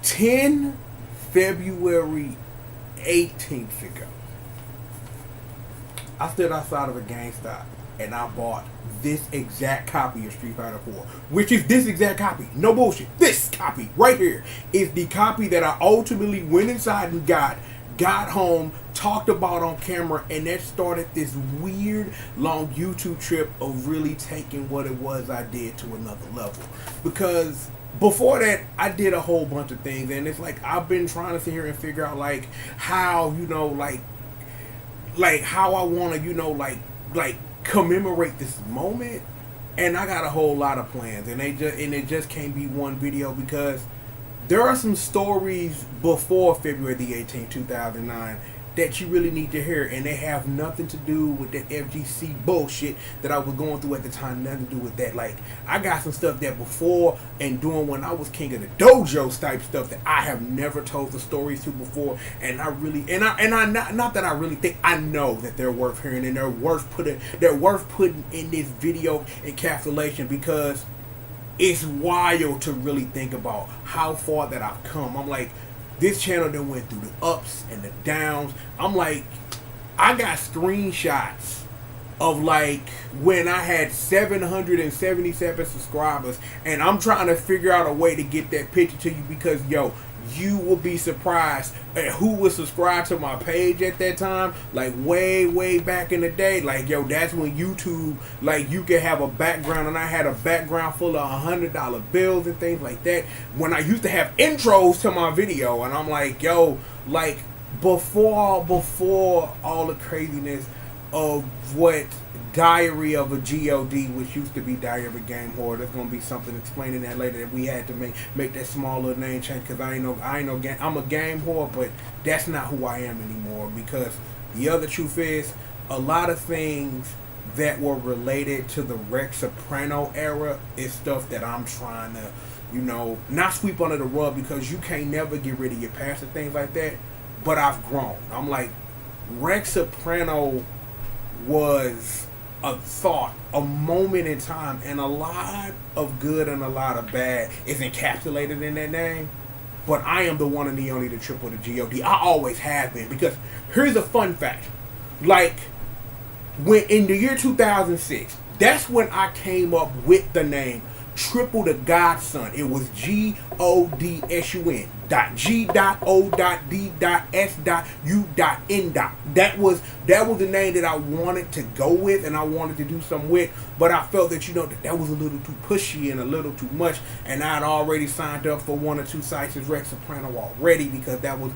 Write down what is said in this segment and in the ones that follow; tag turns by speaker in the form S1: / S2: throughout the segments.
S1: 10 February 18th ago, I stood outside of a GameStop and I bought this exact copy of Street Fighter 4, which is this exact copy. No bullshit. This copy right here is the copy that I ultimately went inside and got home, talked about on camera, and that started this weird long YouTube trip of really taking what it was I did to another level. Because before that, I did a whole bunch of things, and it's like I've been trying to sit here and figure out like how, you know, like how I want to, you know, like commemorate this moment. And I got a whole lot of plans, and it just can't be one video, because there are some stories before February the 18th, 2009 that you really need to hear, and they have nothing to do with that FGC bullshit that I was going through at the time. Nothing to do with that. Like, I got some stuff that before and doing when I was king of the dojo type stuff that I have never told the stories to before, and I really not that I really think, I know that they're worth hearing, and they're worth putting in this video encapsulation, because it's wild to really think about how far that I've come. I'm like, this channel that went through the ups and the downs. I'm like, I got screenshots of like when I had 777 subscribers, and I'm trying to figure out a way to get that picture to you, because yo, you will be surprised at who was subscribed to my page at that time. Like way back in the day. Like, yo, that's when YouTube, like, you could have a background, and I had a background full of $100 bills and things like that. When I used to have intros to my video, and I'm like, yo, like before all the craziness of what Diary of a G.O.D., which used to be Diary of a Game Whore. There's gonna be something explaining that later, that we had to make that small little name change, because I'm a game whore, but that's not who I am anymore. Because the other truth is, a lot of things that were related to the Rex Soprano era is stuff that I'm trying to, you know, not sweep under the rug, because you can't never get rid of your past and things like that. But I've grown. I'm like, Rex Soprano was a thought, a moment in time, and a lot of good and a lot of bad is encapsulated in that name. But I am the one and the only, the triple, the G.O.D. I always have been. Because here's a fun fact. Like, when in the year 2006, that's when I came up with the name Triple the Godson. It was G-O-D-S-U-N .G.O.D.S.U.N. That was the name that I wanted to go with, and I wanted to do something with, but I felt that, you know, that was a little too pushy and a little too much, and I'd already signed up for one or two sites as Rex Soprano already, because that was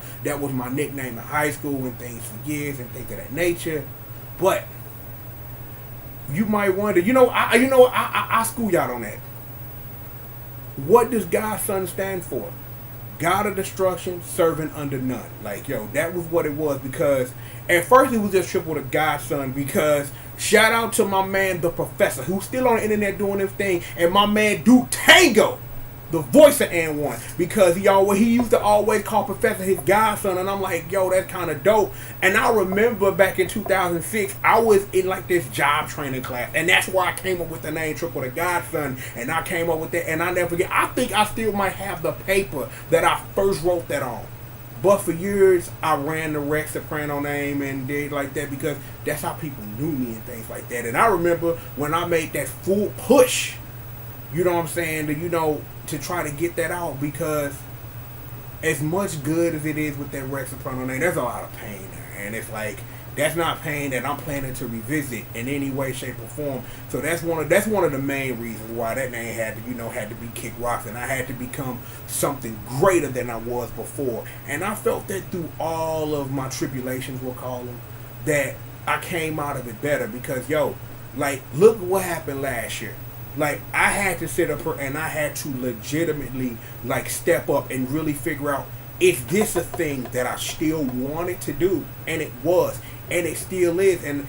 S1: my nickname in high school and things for years and things of that nature. But you might wonder, I school y'all on that. What does Godson stand for? God of destruction, servant under none. Like, yo, that was what it was. Because at first it was just Triple the Godson, because shout out to my man the Professor, who's still on the internet doing his thing, and my man Duke Tango, the voice of N1, because he used to always call Professor his godson, and I'm like, yo, that's kind of dope. And I remember back in 2006, I was in like this job training class, and that's where I came up with the name Triple the Godson, and I came up with that, and I never forget, I think I still might have the paper that I first wrote that on. But for years, I ran the Rex Soprano name and did like that, because that's how people knew me and things like that. And I remember when I made that full push, you know what I'm saying, to try to get that out, because as much good as it is with that Rex Soprano name, there's a lot of pain there, and it's like, that's not pain that I'm planning to revisit in any way, shape, or form. So that's one of the main reasons why that name had to be Kick Rocks, and I had to become something greater than I was before. And I felt that through all of my tribulations, we'll call them, that I came out of it better, because yo, like, look what happened last year. Like, I had to sit up here and I had to legitimately, like, step up and really figure out, is this a thing that I still wanted to do? And it was. And it still is. And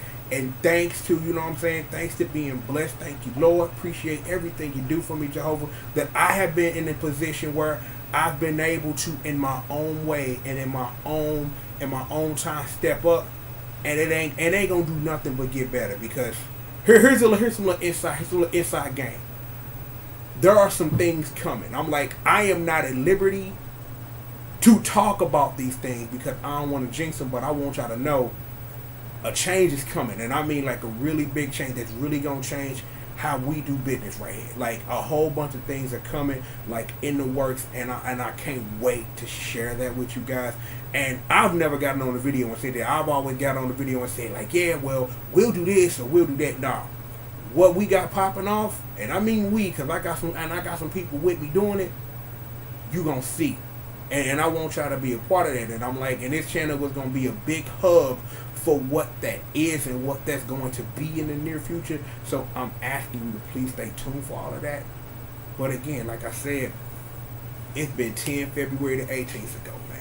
S1: thanks to, you know what I'm saying, thanks to being blessed, thank you, Lord, appreciate everything you do for me, Jehovah, that I have been in a position where I've been able to, in my own way and in my own time, step up. And it ain't gonna do nothing but get better, because Here's some little inside game. There are some things coming. I'm like, I am not at liberty to talk about these things because I don't want to jinx them, but I want y'all to know a change is coming, and I mean like a really big change that's really gonna change how we do business right here. Like a whole bunch of things are coming, like in the works, and I can't wait to share that with you guys. And I've never gotten on the video and said that. I've always got on the video and said like, yeah, well, we'll do this or we'll do that. Nah, what we got popping off, and I mean we, cause I got some people with me doing it. You gonna see, and I want y'all to be a part of that. And I'm like, and this channel was gonna be a big hub for what that is and what that's going to be in the near future. So I'm asking you to please stay tuned for all of that. But again, like I said, it's been 10 February the 18th ago, man.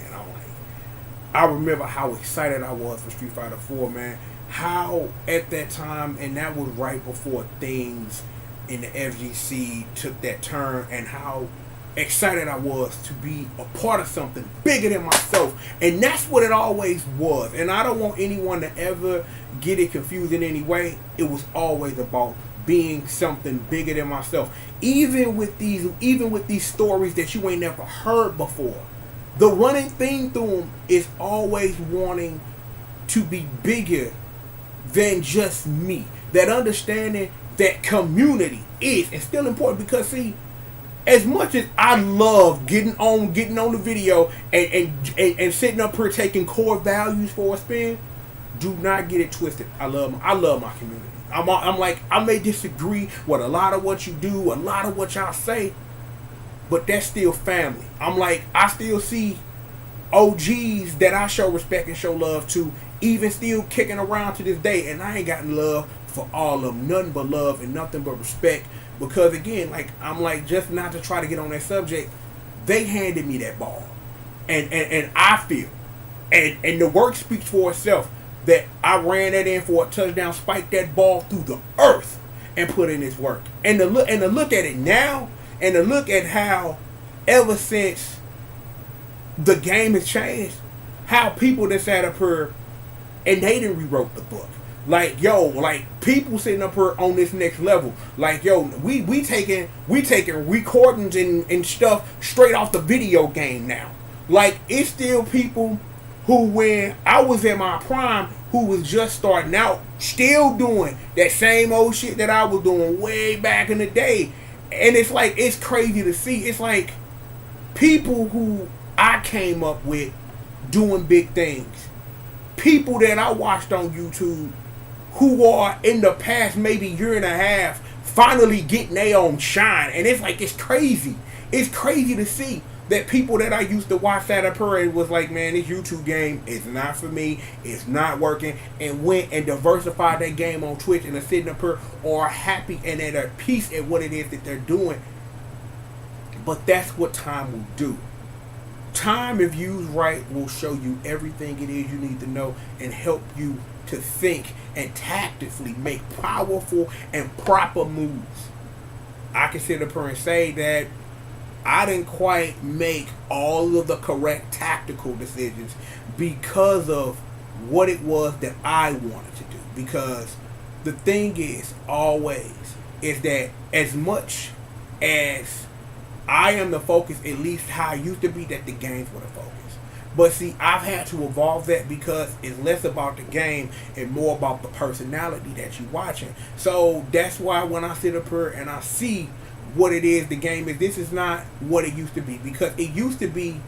S1: I remember how excited I was for Street Fighter 4, man. How at that time, and that was right before things in the FGC took that turn, and how excited I was to be a part of something bigger than myself. And that's what it always was. And I don't want anyone to ever get it confused in any way. It was always about being something bigger than myself. Even with these stories that you ain't never heard before, the running theme through them is always wanting to be bigger than just me. That understanding that community is still important, because see, as much as I love getting on the video and sitting up here taking core values for a spin, do not get it twisted. I love my community. I'm like, I may disagree with a lot of what you do, a lot of what y'all say, but that's still family. I'm like, I still see OGs that I show respect and show love to, even still kicking around to this day, and I ain't got love for all of them. Nothing but love and nothing but respect. Because again, like, I'm like, just not to try to get on that subject, they handed me that ball. And I feel, and the work speaks for itself, that I ran that in for a touchdown, spiked that ball through the earth, and put in its work. And to look at it now, and to look at how ever since the game has changed, how people that sat up here and they didn't rewrote the book. Like, yo, like, people sitting up here on this next level. Like, yo, we taking recordings and stuff straight off the video game now. Like, it's still people who, when I was in my prime, who was just starting out, still doing that same old shit that I was doing way back in the day. And it's like, it's crazy to see. It's like people who I came up with doing big things. People that I watched on YouTube who are in the past maybe year and a half finally getting their own shine. And it's like, it's crazy. It's crazy to see that people that I used to watch that up here and was like, man, this YouTube game is not for me, it's not working, and went and diversified that game on Twitch and are sitting up here, or are happy and at peace at what it is that they're doing. But that's what time will do. Time, if used right, will show you everything it is you need to know and help you to think and tactically make powerful and proper moves. I can sit up here and say that I didn't quite make all of the correct tactical decisions because of what it was that I wanted to do. Because the thing is always is that as much as I am the focus, at least how I used to be, that the games were the focus. But see, I've had to evolve that because it's less about the game and more about the personality that you're watching. So that's why when I sit up here and I see what it is the game is, this is not what it used to be. Because it used to be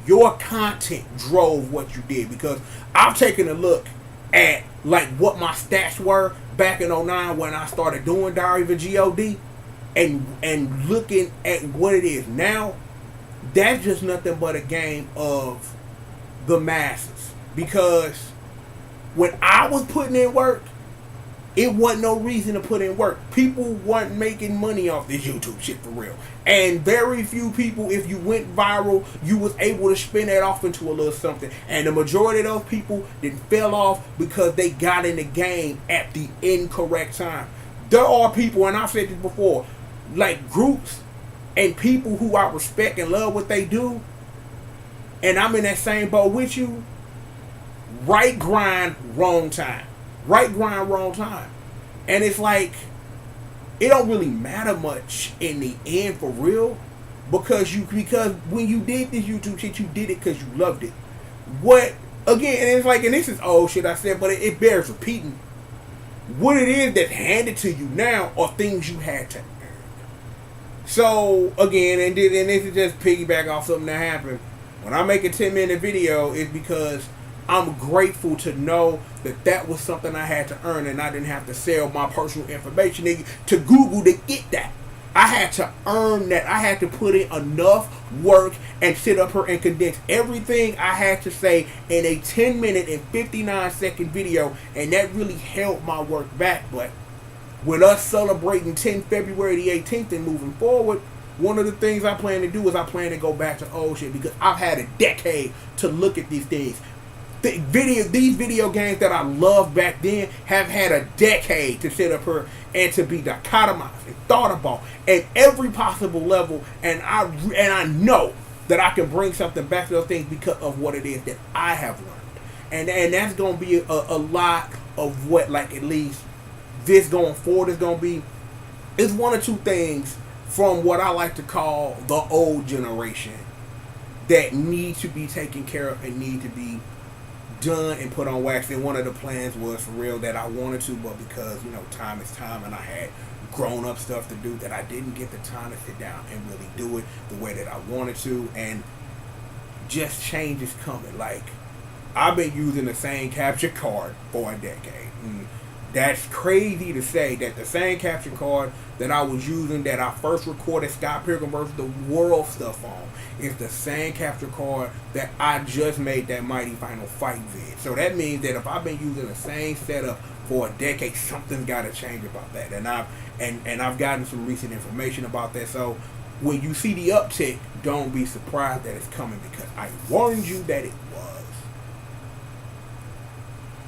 S1: your content drove what you did. Because I've taken a look at like what my stats were back in 09 when I started doing Diary of a G.O.D. and looking at what it is now. That's just nothing but a game of the masses. Because when I was putting in work, it wasn't no reason to put in work. People weren't making money off this YouTube shit for real. And very few people, if you went viral, you was able to spin that off into a little something. And the majority of those people then fell off because they got in the game at the incorrect time. There are people, and I've said this before, like groups and people who I respect and love what they do, and I'm in that same boat with you. Right grind, wrong time. Right grind, wrong time. And it's like, it don't really matter much in the end for real, Because when you did this YouTube shit, you did it because you loved it. What again? And it's like, and this is old shit I said, but it bears repeating. What it is that's handed to you now are things you had to earn. So again, and this is just piggyback off something that happened. When I make a 10-minute video, it's because I'm grateful to know that that was something I had to earn, and I didn't have to sell my personal information to Google to get that. I had to earn that. I had to put in enough work and sit up here and condense everything I had to say in a 10-minute and 59-second video, and that really held my work back. But with us celebrating February the 18th and moving forward, one of the things I plan to do is I plan to go back to old shit, because I've had a decade to look at these things. These video games that I loved back then have had a decade to sit up here and to be dichotomized and thought about at every possible level, and I know that I can bring something back to those things because of what it is that I have learned, and that's gonna be a lot of what, like, at least this going forward is gonna be. It's one or two things from what I like to call the old generation that need to be taken care of and need to be done and put on wax. And one of the plans was, for real, that I wanted to, but because, you know, time is time, and I had grown up stuff to do, that I didn't get the time to sit down and really do it the way that I wanted to. And just change is coming. Like, I've been using the same capture card for a decade. And that's crazy to say that the same capture card that I was using, that I first recorded Scott Pilgrim vs. the World stuff on, is the same capture card that I just made that Mighty Final Fight vid. So that means that if I've been using the same setup for a decade, something's got to change about that. And I've gotten some recent information about that. So when you see the uptick, don't be surprised that it's coming, because I warned you that it was.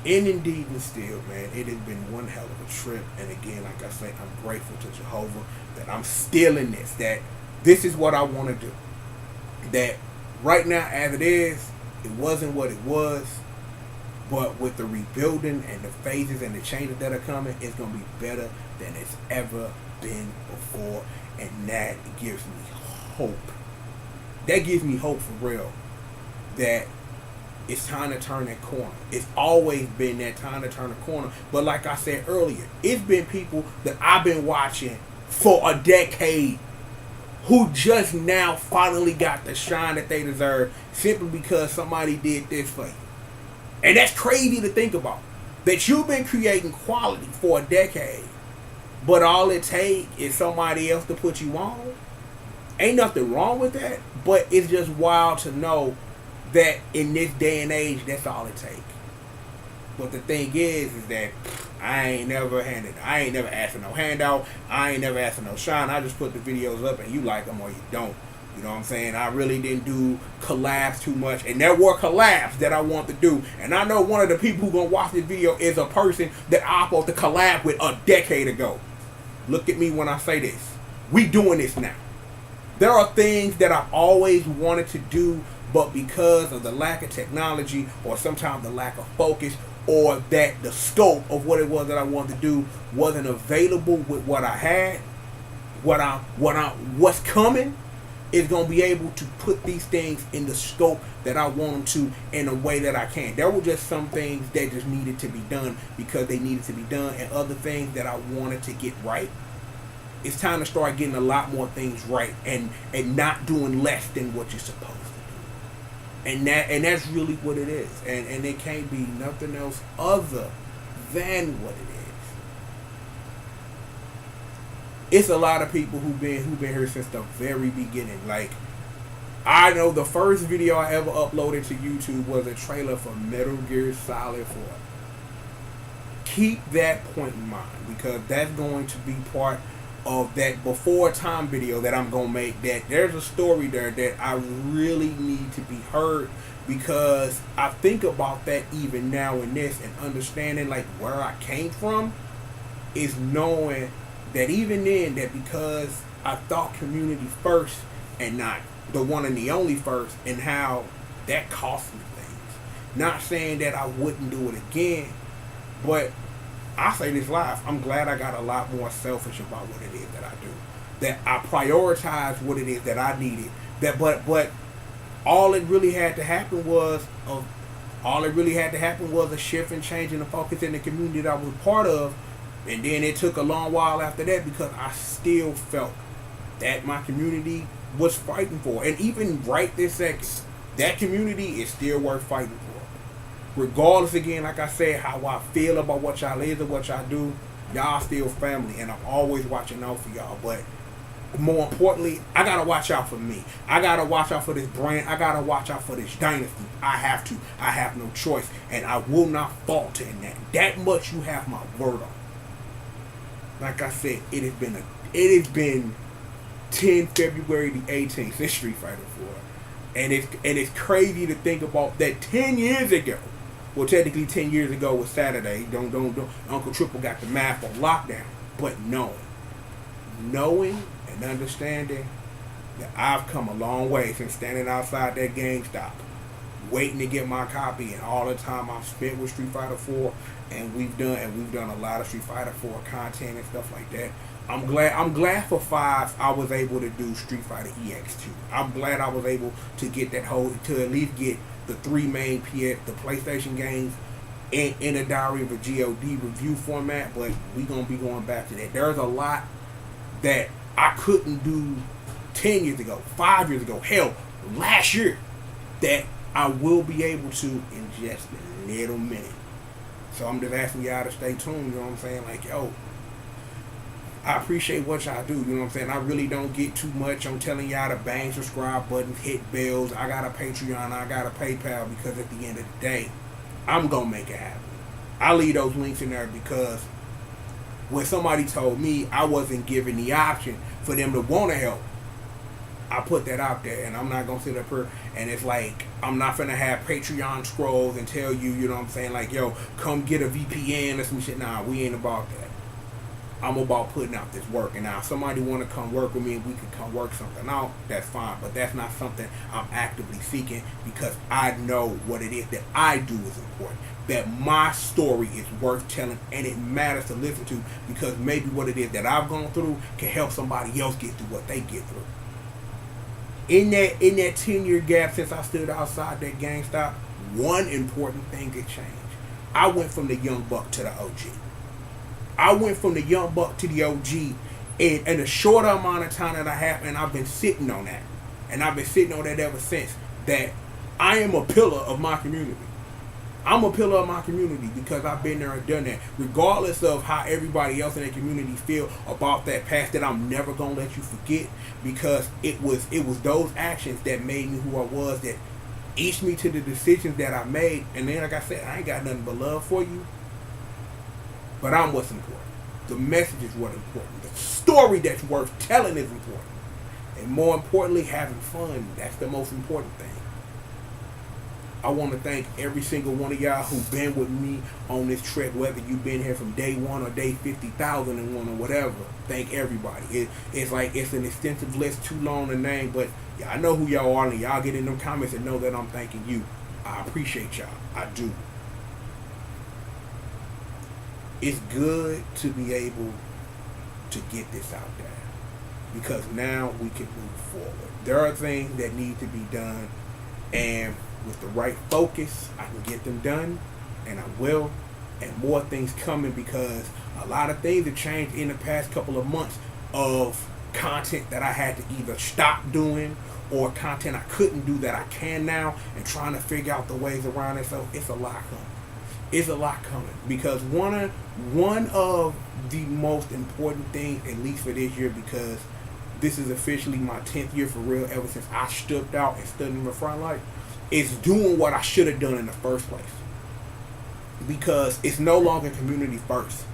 S1: And indeed and still, man, it has been one hell of a trip. And again, like I say, I'm grateful to Jehovah that I'm still in this, that this is what I want to do. That right now, as it is, it wasn't what it was, but with the rebuilding and the phases and the changes that are coming, it's going to be better than it's ever been before. And that gives me hope. That gives me hope for real, that it's time to turn that corner. It's always been that time to turn the corner. But like I said earlier, it's been people that I've been watching for a decade who just now finally got the shine that they deserve, simply because somebody did this for you. And that's crazy to think about. That you've been creating quality for a decade, but all it takes is somebody else to put you on. Ain't nothing wrong with that, but it's just wild to know that in this day and age, that's all it takes. But the thing is that I ain't never asked for no handout. I ain't never asked for no shine. I just put the videos up, and you like them or you don't. You know what I'm saying? I really didn't do collabs too much, and there were collabs that I want to do. And I know one of the people who gonna watch this video is a person that I supposed to collab with a decade ago. Look at me when I say this. We doing this now. There are things that I've always wanted to do, but because of the lack of technology, or sometimes the lack of focus, or that the scope of what it was that I wanted to do wasn't available with what I had, what's coming is going to be able to put these things in the scope that I want them to, in a way that I can. There were just some things that just needed to be done because they needed to be done, and other things that I wanted to get right. It's time to start getting a lot more things right, and not doing less than what you're supposed to do. And that's really what it is. And it can't be nothing else other than what it is. It's a lot of people who've been here since the very beginning. Like, I know the first video I ever uploaded to YouTube was a trailer for Metal Gear Solid 4. Keep that point in mind, because that's going to be part of that before time video that I'm going to make. That there's a story there that I really need to be heard, because I think about that even now in this, and understanding like where I came from, is knowing that even then, that because I thought community first and not the one and the only first, and how that cost me things. Not saying that I wouldn't do it again, but I say this live, I'm glad I got a lot more selfish about what it is that I do. that I prioritized what it is that I needed. But all it really had to happen was a shift and change in the focus in the community that I was part of. And then it took a long while after that because I still felt that my community was fighting for. And even right this second, that community is still worth fighting for. Regardless, again, like I said, how I feel about what y'all is and what y'all do, y'all still family. And I'm always watching out for y'all. But more importantly, I gotta watch out for me. I gotta watch out for this brand. I gotta watch out for this dynasty. I have to. I have no choice. And I will not falter in that. That much you have my word on. Like I said, it has been 10 February the 18th since Street Fighter 4. And it's crazy to think about that 10 years ago. Well, technically 10 years ago was Saturday. Don't Uncle Triple got the math on lockdown. But knowing and understanding that I've come a long way since standing outside that GameStop, waiting to get my copy, and all the time I've spent with Street Fighter 4, and we've done a lot of Street Fighter 4 content and stuff like that. I'm glad for 5 I was able to do Street Fighter EX2. I'm glad I was able to get that to at least get the 3 main the PlayStation games in a Diary of a G.O.D. review format, but we gonna be going back to that. There's a lot that I couldn't do 10 years ago, 5 years ago, hell, last year, that I will be able to in just a little minute. So I'm just asking y'all to stay tuned, you know what I'm saying? Like, yo, I appreciate what y'all do, you know what I'm saying? I really don't get too much. I'm telling y'all to bang subscribe buttons, hit bells. I got a Patreon, I got a PayPal, because at the end of the day, I'm going to make it happen. I leave those links in there because when somebody told me I wasn't given the option for them to want to help, I put that out there, and I'm not going to sit up here and it's like, I'm not going to have Patreon scrolls and tell you, you know what I'm saying, like, yo, come get a VPN or some shit. Nah, we ain't about that. I'm about putting out this work. And now if somebody want to come work with me and we can come work something out, that's fine. But that's not something I'm actively seeking, because I know what it is that I do is important. That my story is worth telling, and it matters to listen to, because maybe what it is that I've gone through can help somebody else get through what they get through. In that 10-year gap since I stood outside that GameStop, one important thing had changed. I went from the young buck to the OG. I went from the young buck to the OG in a shorter amount of time that I have, and I've been sitting on that. And I've been sitting on that ever since. That I am a pillar of my community. I'm a pillar of my community because I've been there and done that. Regardless of how everybody else in the community feel about that past, that I'm never gonna let you forget, because it was those actions that made me who I was, that eased me to the decisions that I made. And then, like I said, I ain't got nothing but love for you. But I'm what's important. The message is what's important. The story that's worth telling is important. And more importantly, having fun. That's the most important thing. I want to thank every single one of y'all who've been with me on this trek, whether you've been here from day 1 or day 50,001 or whatever. Thank everybody. It's like it's an extensive list, too long to name, but I know who y'all are, and y'all get in them comments and know that I'm thanking you. I appreciate y'all. I do. It's good to be able to get this out there, because now we can move forward. There are things that need to be done, and with the right focus, I can get them done, and I will. And more things coming, because a lot of things have changed in the past couple of months of content that I had to either stop doing, or content I couldn't do that I can now, and trying to figure out the ways around it. So it's a lot coming. It's a lot coming, because one of the most important things, at least for this year, because this is officially my 10th year for real, ever since I stepped out and stood in the front light, is doing what I should have done in the first place. Because it's no longer community first.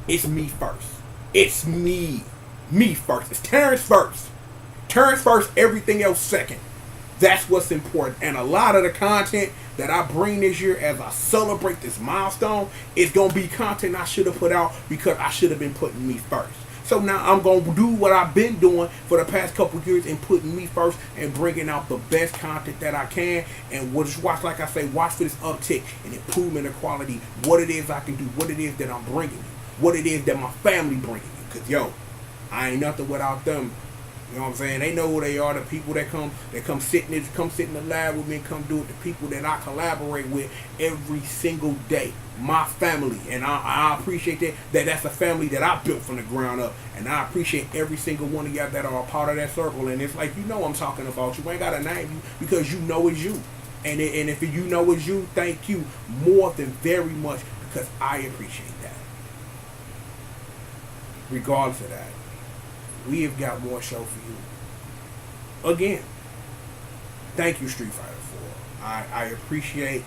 S1: It's me first. It's me. Me first. It's Terrence first. Terrence first, everything else second. That's what's important. And a lot of the content that I bring this year as I celebrate this milestone is going to be content I should have put out, because I should have been putting me first. So now I'm going to do what I've been doing for the past couple of years, and putting me first and bringing out the best content that I can. And we'll just watch, like I say, watch for this uptick and improvement of quality. What it is I can do, what it is that I'm bringing you, what it is that my family bringing you. Because, yo, I ain't nothing without them. You know what I'm saying? They know who they are. The people that come sit in the lab with me and come do it. The people that I collaborate with every single day. My family, and I appreciate that's a family that I built from the ground up, and I appreciate every single one of y'all that are a part of that circle. And it's like, I'm talking about you. I ain't gotta name you because you know it's you, and if you know it's you, thank you more than very much because I appreciate that. Regardless of that, we have got more show for you. Again, thank you, Street Fighter 4. I appreciate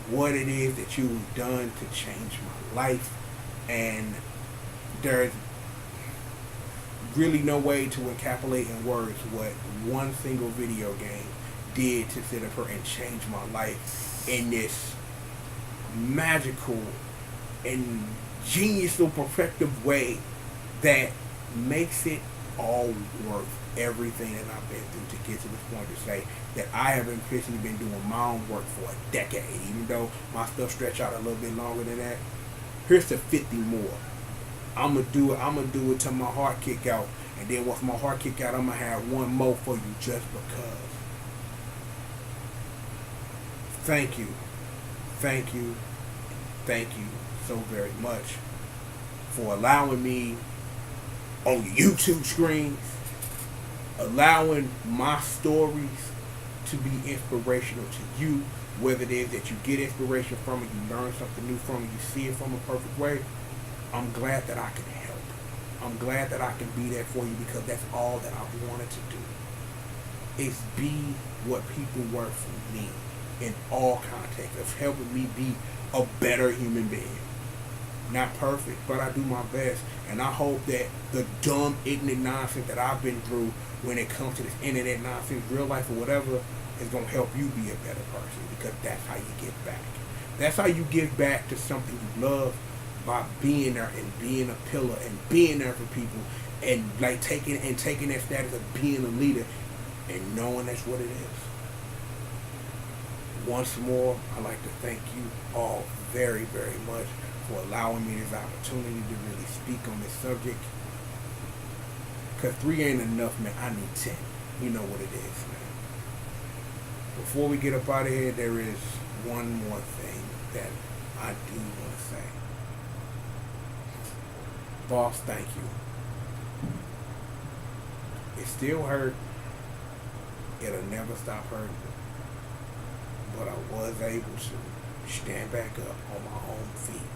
S1: what it is that you've done to change my life, and there's really no way to encapsulate in words what one single video game did to sit up here and change my life in this magical and geniusly perfective way that makes it all worth everything that I've been through to get to this point to say that I have officially been doing my own work for a decade, even though my stuff stretch out a little bit longer than that. Here's to 50 more. I'm gonna do it till my heart kick out, and then once my heart kick out, I'm gonna have one more for you just because. Thank you so very much for allowing me on your YouTube screens, allowing my stories to be inspirational to you, whether it is that you get inspiration from it, you learn something new from it, you see it from a perfect way. I'm glad that I can help. I'm glad that I can be there for you because that's all that I wanted to do, is be what people were for me in all contexts, of helping me be a better human being. Not perfect, but I do my best. And I hope that the dumb, ignorant nonsense that I've been through when it comes to this internet nonsense, real life or whatever, is going to help you be a better person, because that's how you give back. That's how you give back to something you love, by being there and being a pillar and being there for people, and like taking that status of being a leader and knowing that's what it is. Once more, I'd like to thank you all very, very much for allowing me this opportunity to really speak on this subject. Because 3 ain't enough, man. I need 10. You know what it is, man. Before we get up out of here, there is one more thing that I do want to say. Boss, thank you. It still hurt. It'll never stop hurting. But I was able to stand back up on my own feet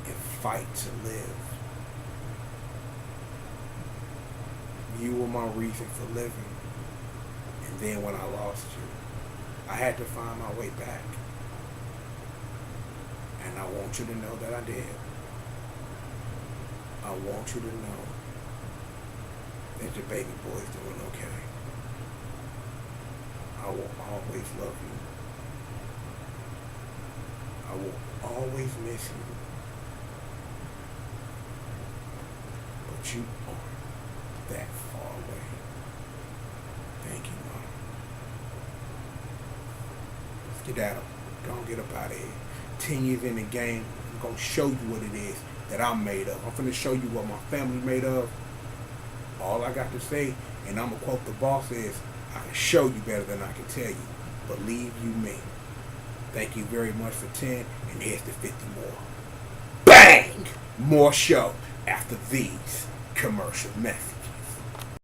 S1: and fight to live. You were my reason for living. And then when I lost you, I had to find my way back. And I want you to know that I did. I want you to know that your baby boy's doing okay. I will always love you. I will always miss you. But you aren't that far away. Thank you, Mom. Skedaddle. Don't get up out of here. 10 years in the game, I'm going to show you what it is that I'm made of. I'm going to show you what my family made of. All I got to say, and I'm going to quote the boss, is, I can show you better than I can tell you. Believe you me. Thank you very much for 10, and here's to 50 more. Bang! More show after these commercial messages.